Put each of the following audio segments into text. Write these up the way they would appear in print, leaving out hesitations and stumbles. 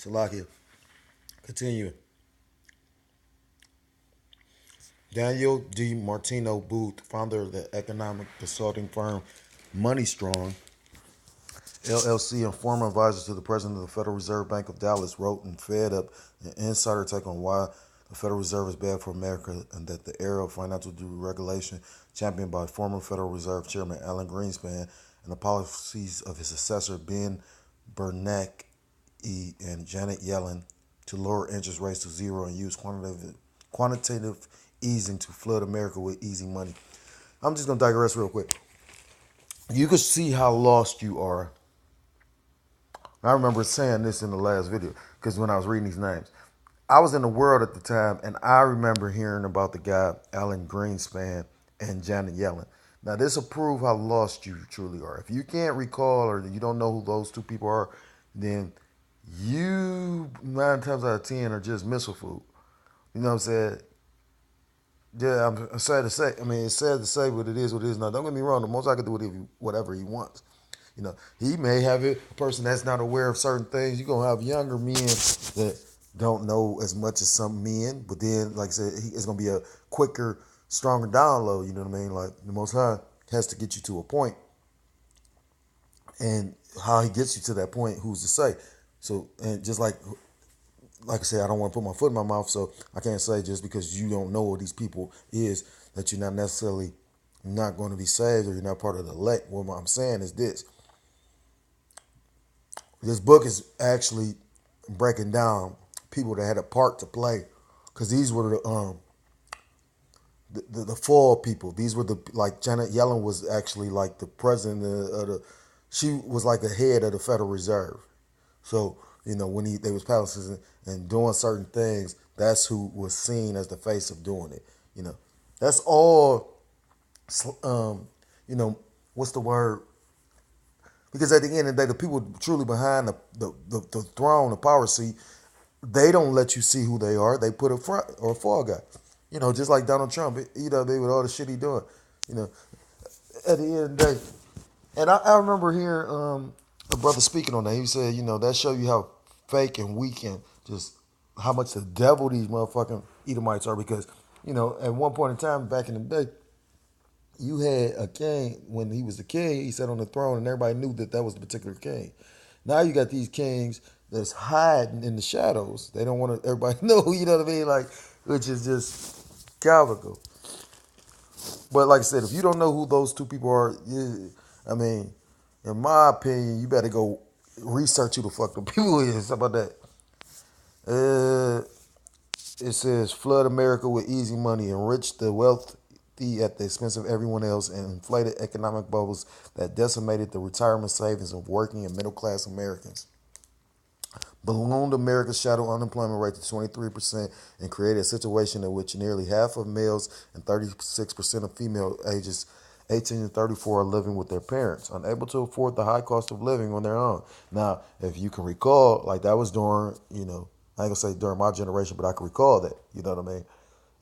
Salakia. Continue. Daniel D. Martino Booth, founder of the economic consulting firm Money Strong, LLC, and former advisor to the president of the Federal Reserve Bank of Dallas, wrote in Fed Up an insider take on why the Federal Reserve is bad for America and that the era of financial deregulation, championed by former Federal Reserve Chairman Alan Greenspan and the policies of his successor Ben Bernanke and Janet Yellen to lower interest rates to zero and use quantitative easing to flood America with easy money. I'm just going to digress real quick. You can see how lost you are. I remember saying this in the last video because when I was reading these names, I was in the world at the time, and I remember hearing about the guy Alan Greenspan and Janet Yellen. Now, this will prove how lost you truly are. If you can't recall or you don't know who those two people are, then you 9 times out of 10 are just missile food. You know what I'm saying? Yeah, I'm sad to say. I mean, it's sad to say, but it is what it is. Now, don't get me wrong. The most I can do with whatever he wants. You know, he may have a person that's not aware of certain things. You're going to have younger men that don't know as much as some men. But then, like I said, it's going to be a quicker, stronger download. You know what I mean? Like, the Most High has to get you to a point. And how he gets you to that point, who's to say? So, and just like I said, I don't want to put my foot in my mouth, so I can't say just because you don't know what these people is that you're not necessarily not going to be saved or you're not part of the elect. What I'm saying is this. This book is actually breaking down people that had a part to play because these were the fall people. These were like Janet Yellen was actually like the president of she was like the head of the Federal Reserve. So, you know, when they was passing and doing certain things, that's who was seen as the face of doing it. You know, that's all, you know, what's the word? Because at the end of the day, the people truly behind the throne, the power seat, they don't let you see who they are. They put a front or a fall guy. You know, just like Donald Trump, you know, with all the shit he doing. You know, at the end of the day. And I remember hearing a brother speaking on that. He said, you know, that show you how fake and weak and just how much the devil these motherfucking Edomites are. Because, you know, at one point in time back in the day, you had a king. When he was the king, he sat on the throne and everybody knew that was the particular king. Now you got these kings that's hiding in the shadows. They don't want everybody to know, you know what I mean? Like, which is just comical. But like I said, if you don't know who those two people are, I mean, in my opinion, you better go research who the fuck the people is. How about that? It says, flood America with easy money, enrich the wealthy at the expense of everyone else, and inflated economic bubbles that decimated the retirement savings of working and middle-class Americans. Ballooned America's shadow unemployment rate to 23% and created a situation in which nearly half of males and 36% of female ages 18 to 34 are living with their parents, unable to afford the high cost of living on their own. Now, if you can recall, like that was during, you know, I ain't gonna say during my generation, but I can recall that, you know what I mean?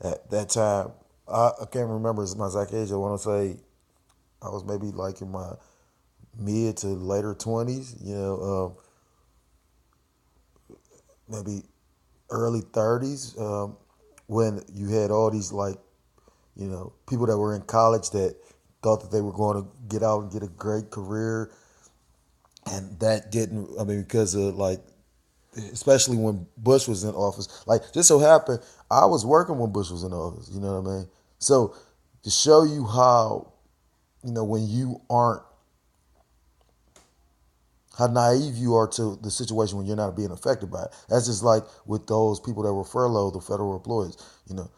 At that time, I can't remember my exact age. I want to say I was maybe like in my mid to later 20s, you know, maybe early 30s, when you had all these like, you know, people that were in college that thought that they were going to get out and get a great career, and that didn't. I mean, because of like, especially when Bush was in office, like just so happened I was working when Bush was in office. You know what I mean? So to show you how, you know, when you aren't, how naive you are to the situation when you're not being affected by it. That's just like with those people that were furloughed, the federal employees. You know,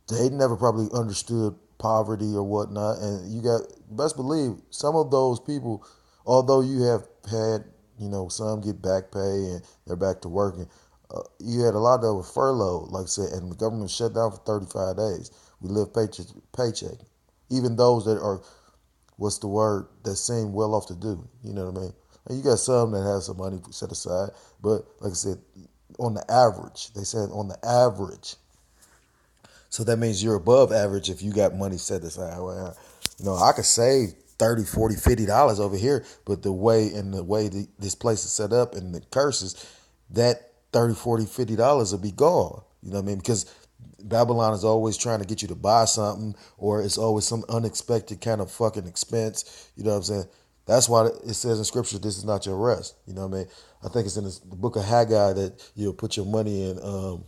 they never probably understood poverty or whatnot. And you got, best believe, some of those people, although you have had, you know, some get back pay and they're back to working, you had a lot that were furloughed, like I said, and the government shut down for 35 days. We live paycheck to paycheck. Even those that are, what's the word, that seem well off to do. You know what I mean? And you got some that have some money set aside, but like I said, on the average, they said on the average. So that means you're above average if you got money set aside. Well, you know, I could save $30, $40, $50 over here, but the way this place is set up and the curses, that 30, 40, $50 will be gone. You know what I mean? Because Babylon is always trying to get you to buy something, or it's always some unexpected kind of fucking expense. You know what I'm saying? That's why it says in scripture, this is not your rest. You know what I mean? I think it's in the book of Haggai that you'll put your money in,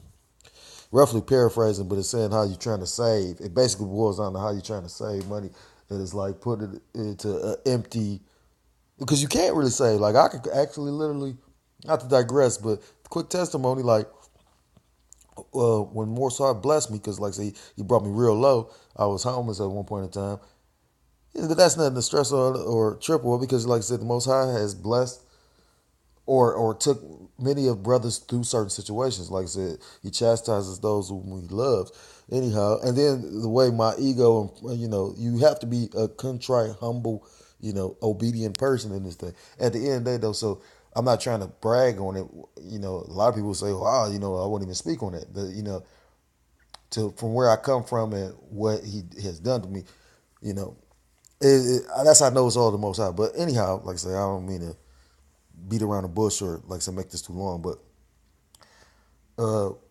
roughly paraphrasing, but it's saying how you're trying to save. It basically boils down to how you're trying to save money. And it's like put it into an empty, because you can't really save. Like I could actually literally, not to digress, but quick testimony, like when Morse Hart blessed me, because like I say, he brought me real low. I was homeless at one point in time. Yeah, but that's nothing to stress on or triple, because like I said, the Most High has blessed or took many of brothers through certain situations. Like I said, he chastises those whom he loves. Anyhow, and then the way my ego, and you have to be a contrite, humble, obedient person in this thing. At the end of the day, though, so I'm not trying to brag on it. A lot of people say, "Wow, I won't even speak on it." But to from where I come from and what he has done to me, you know, that's how I know it's all the Most High. But anyhow, like I say, I don't mean to beat around the bush or like I said, make this too long. But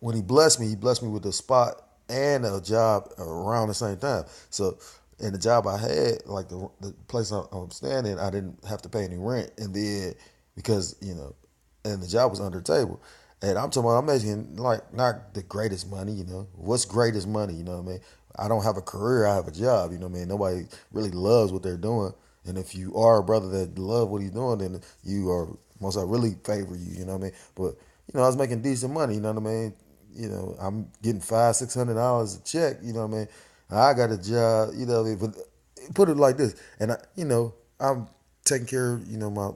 when he blessed me with a spot and a job around the same time. So, and the job I had, like the place I'm staying in, I didn't have to pay any rent, and then because and the job was under the table. And I'm talking about I'm making like not the greatest money, What's greatest money, you know what I mean? I don't have a career, I have a job, you know what I mean? Nobody really loves what they're doing. And if you are a brother that love what he's doing, then you are most I really favor you, you know what I mean? But I was making decent money, you know what I mean? I'm getting $500-600 a check, you know what I mean? I got a job, you know what I mean? But put it like this, and I'm taking care of,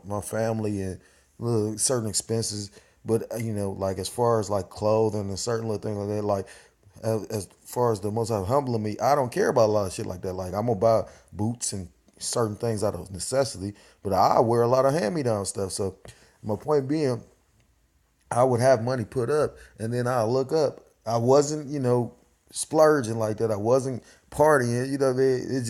my family and little certain expenses. But like as far as like clothing and certain little things like that, like as far as the Most High humbling me, I don't care about a lot of shit like that. Like I'm gonna buy boots and certain things out of necessity, but I wear a lot of hand me down stuff. So my point being, I would have money put up, and then I look up. I wasn't, splurging like that. I wasn't partying. You know what I mean?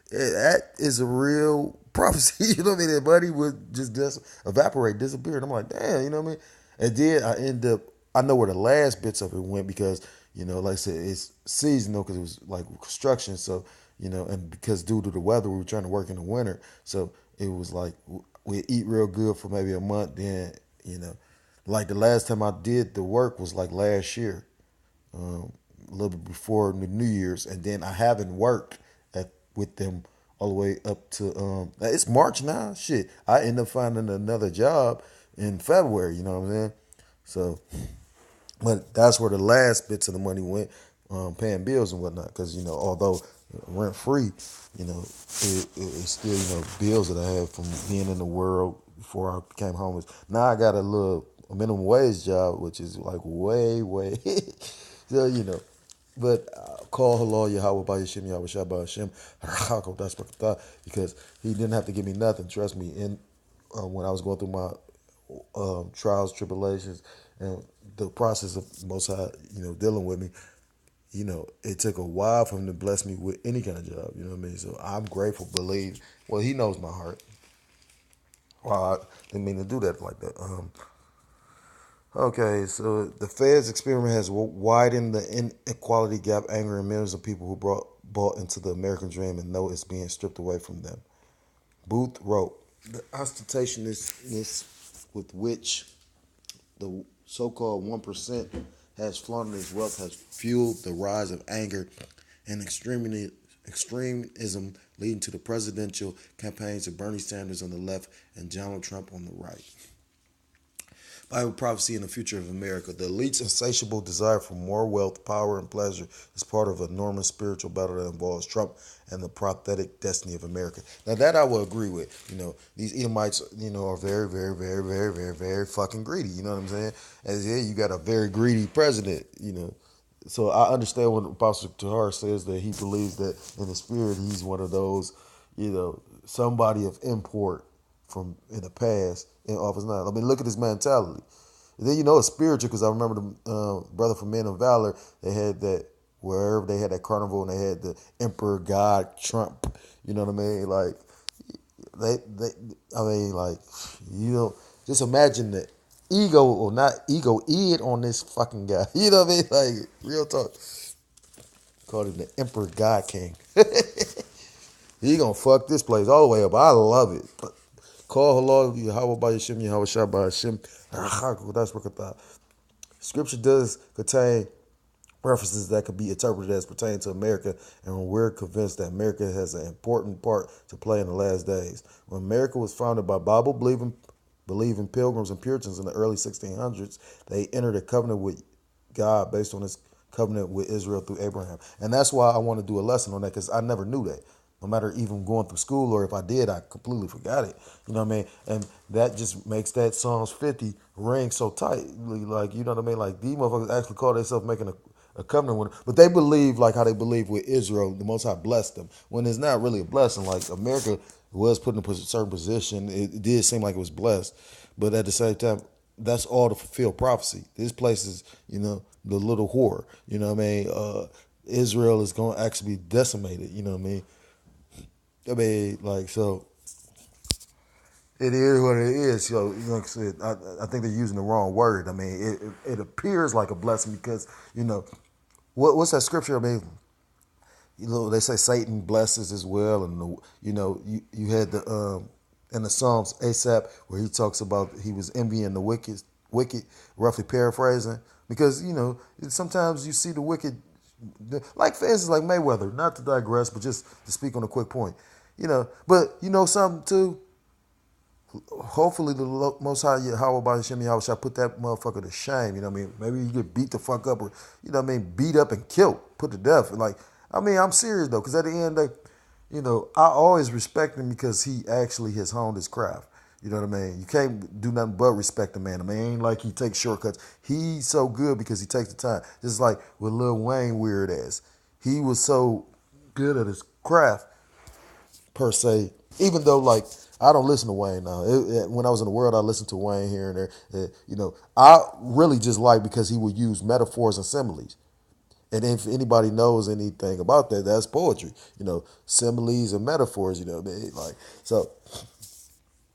That is a real prophecy. You know what I mean? That money would just evaporate, disappear. And I'm like, damn. You know what I mean? And then I end up. I know where the last bits of it went because like I said, it's seasonal because it was like construction. So and because due to the weather, we were trying to work in the winter. So it was like we eat real good for maybe a month. Then like the last time I did the work was like last year, a little bit before the New Year's, and then I haven't worked with them all the way up to it's March now. Shit, I end up finding another job in February. You know what I'm saying? So, but that's where the last bits of the money went, paying bills and whatnot. Because although rent free, it's still bills that I have from being in the world before I became homeless. Now I got a minimum wage job, which is like way so but call hello Yahweh by Yashim Yahweh Shabbat Hashem because he didn't have to give me nothing. Trust me. And when I was going through my trials, tribulations, and the process of Most High, dealing with me, it took a while for him to bless me with any kind of job. You know what I mean? So I'm grateful. Believe. Well, he knows my heart. Well, I didn't mean to do that like that. Okay, so the Fed's experiment has widened the inequality gap, angering millions of people who bought into the American dream and know it's being stripped away from them. Booth wrote, the ostentatiousness with which the so-called 1% has flaunted its wealth has fueled the rise of anger and extremism leading to the presidential campaigns of Bernie Sanders on the left and Donald Trump on the right. Bible prophecy in the future of America. The elite's insatiable desire for more wealth, power, and pleasure is part of an enormous spiritual battle that involves Trump and the prophetic destiny of America. Now that I will agree with. These Edomites, are very, very, very, very, very, very fucking greedy. You know what I'm saying? As you got a very greedy president. So I understand when Apostle Tahar says that he believes that in the spirit he's one of those, somebody of import from in the past in office now. I mean, look at his mentality. And then it's spiritual because I remember the brother from Men of Valor. They had that wherever they had that carnival and they had the Emperor God Trump. You know what I mean? Like I mean, like just imagine that. ego, or not ego, id on this fucking guy. You know what I mean? Like, real talk. Called him the Emperor God King. He gonna fuck this place all the way up. I love it. Call hello, Yahweh by Yashim, Yahweh Shah by Hashem. That's what Scripture does contain references that could be interpreted as pertaining to America, and we're convinced that America has an important part to play in the last days. When America was founded by Bible believing Pilgrims and Puritans in the early 1600s, they entered a covenant with God based on his covenant with Israel through Abraham. And that's why I want to do a lesson on that, because I never knew that. No matter even going through school, or if I did, I completely forgot it. You know what I mean? And that just makes that Psalms 50 ring so tight. Like, you know what I mean? Like, these motherfuckers actually call themselves making a covenant with them. But they believe like how they believe with Israel, the Most High blessed them. When it's not really a blessing. Like, America was put in a certain position. It did seem like it was blessed. But at the same time, that's all to fulfill prophecy. This place is, the little whore. You know what I mean? Israel is going to actually be decimated. You know what I mean? So it is what it is. So, like I said, I think they're using the wrong word. I mean, it appears like a blessing because, what's that scripture? I mean, they say Satan blesses as well, and you had the in the Psalms Asaph where he talks about he was envying the wicked, roughly paraphrasing, because sometimes you see the wicked, like for instance, like Mayweather. Not to digress, but just to speak on a quick point. But something too. Hopefully the Most High Yahweh by Hashem Yahweh shall put that motherfucker to shame. You know what I mean? Maybe you get beat the fuck up, or beat up and killed, put to death. And I'm serious though, because at the end of the day, I always respect him because he actually has honed his craft. You know what I mean? You can't do nothing but respect the man. I mean, it ain't like he takes shortcuts. He's so good because he takes the time. Just like with Lil Wayne, weird ass. He was so good at his craft, per se. Even though, like, I don't listen to Wayne now. When I was in the world, I listened to Wayne here and there. I really just like because he would use metaphors and similes. And if anybody knows anything about that, that's poetry. Similes and metaphors. You know what I mean? Like, so.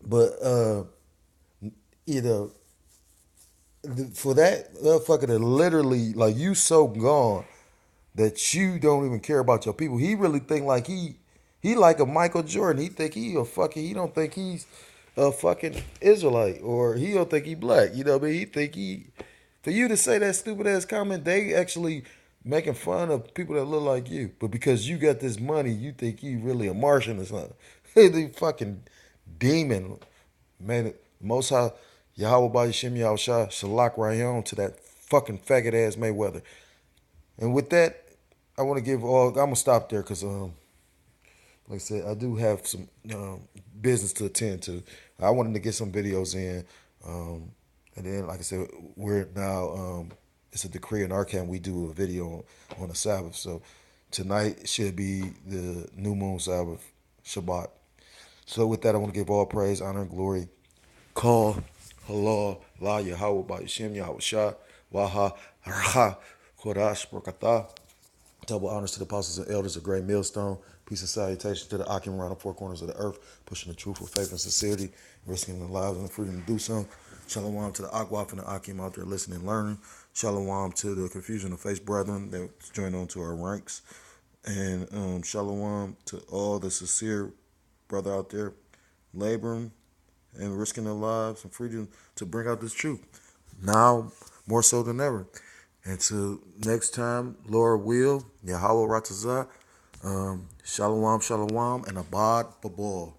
But for that motherfucker to literally, like, you so gone that you don't even care about your people. He really think like he like a Michael Jordan. He think he don't think he's a fucking Israelite, or he don't think he black. You know what I mean? He think for you to say that stupid ass comment, they actually making fun of people that look like you. But because you got this money, you think you really a Martian or something. The fucking demon, man. Most High Yahweh by Yashim Yahweh Shah Shalak Rayon to that fucking faggot ass Mayweather. And with that, I want to give all. I'm gonna stop there because like I said, I do have some business to attend to. I wanted to get some videos in, and then, like I said, we're now it's a decree in our camp. We do a video on the Sabbath. So tonight should be the new moon Sabbath, Shabbat. So with that, I want to give all praise, honor, and glory. Call, halal, la Yahweh, by Yashim, Yahweh Shah, Waha, Raha, Kodash, Barakatah. Double honors to the apostles and elders of Great Millstone. Peace and salutation to the Akim around the four corners of the earth, pushing the truth with faith and sincerity, risking their lives and the freedom to do so. Shalom to the Akwaf and the Akim out there listening and learning. Shalom to the confusion of faith brethren that join on to our ranks. And shalom to all the sincere brother out there laboring and risking their lives and freedom to bring out this truth. Now, more so than ever. Until next time, Lord will, Yahweh Ratazah, Shalom, Shalom, and Abad Babal.